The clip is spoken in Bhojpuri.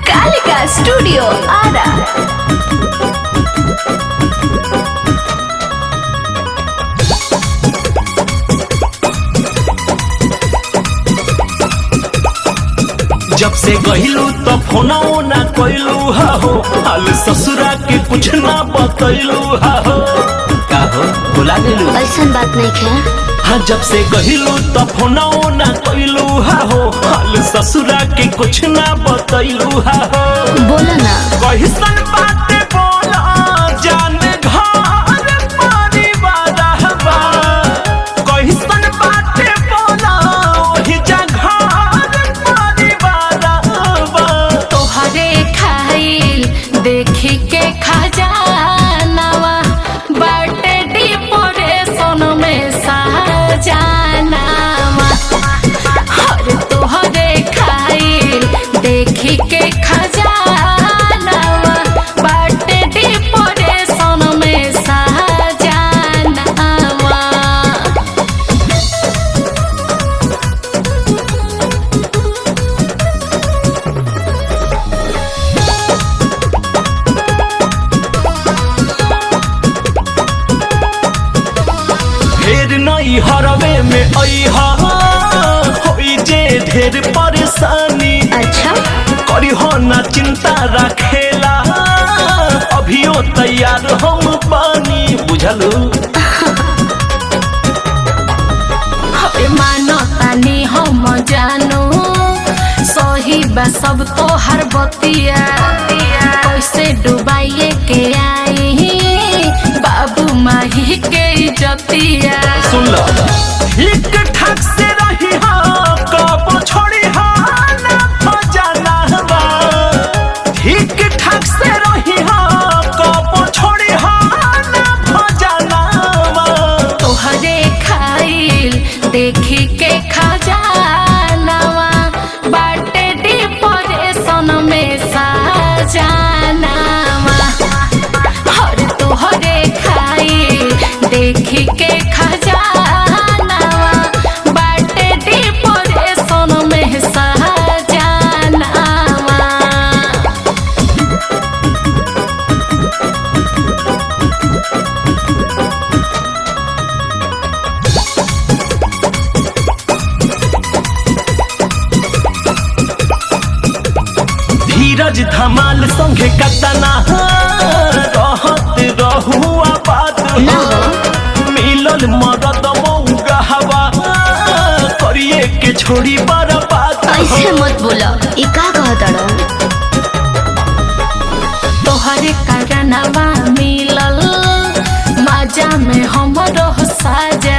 कालिका स्टूडियो आरा। जब से गहिलू तो फोना ना कोइलू हो, हाल ससुरा के कुछ ना बतैलू हो। का हो भुला गेलू? ऐसन बात नहीं है। हाँ जब से गहिलू तो फोना ना कोइलू हो, हाल ससुरा के कुछ ना बतैलू हो। बोला ना कहिसन बातें बोला जान घर परिवार हवा, कहिसन बातें बोला वही घर परिवार हवा। तोहरे खाइल देखी के खजानावा बाटे डिपोरेशन में साजानावा। हर तोहरे खाइल देखी के खजानावा बाटे डिपोरेशन में साजानावा। ढेर नहीं हरवे में अइहा होई जे ढेर परेशानी। अच्छा करी हो ना चिंता रखेला, अभियो तैयार हम पानी बुझलू। हरे मानो तानी हम जानू सही बा सब तो हर बतिया। कैसे डुबाइए के आई बाबू माही के इज्जतिया। सुन लो ठीक ठाक से रही हाँ, कब छोड़ी हाँ ना फजाना बा। ठीक ठाक से रही हाँ, कब छोड़ी हाँ ना फजाना बा। तोहरे खाइल देखी के खजानावा बाटे डिपोरेशन में साजानावा। हर तोहरे खाइल देखी के खजानावा बाटे डिपोरेशन में साजानावा। धीरज धमाल संगे कतना रहत रहुआ बात ना हो। हो। मिलल मरद मौगा हवा, करिए के छोड़ी बर्बाद हो। ऐसे मत बोला, ई का कहत रहो? तोहरे कारणवा मिलल मजा में हमरो साजा।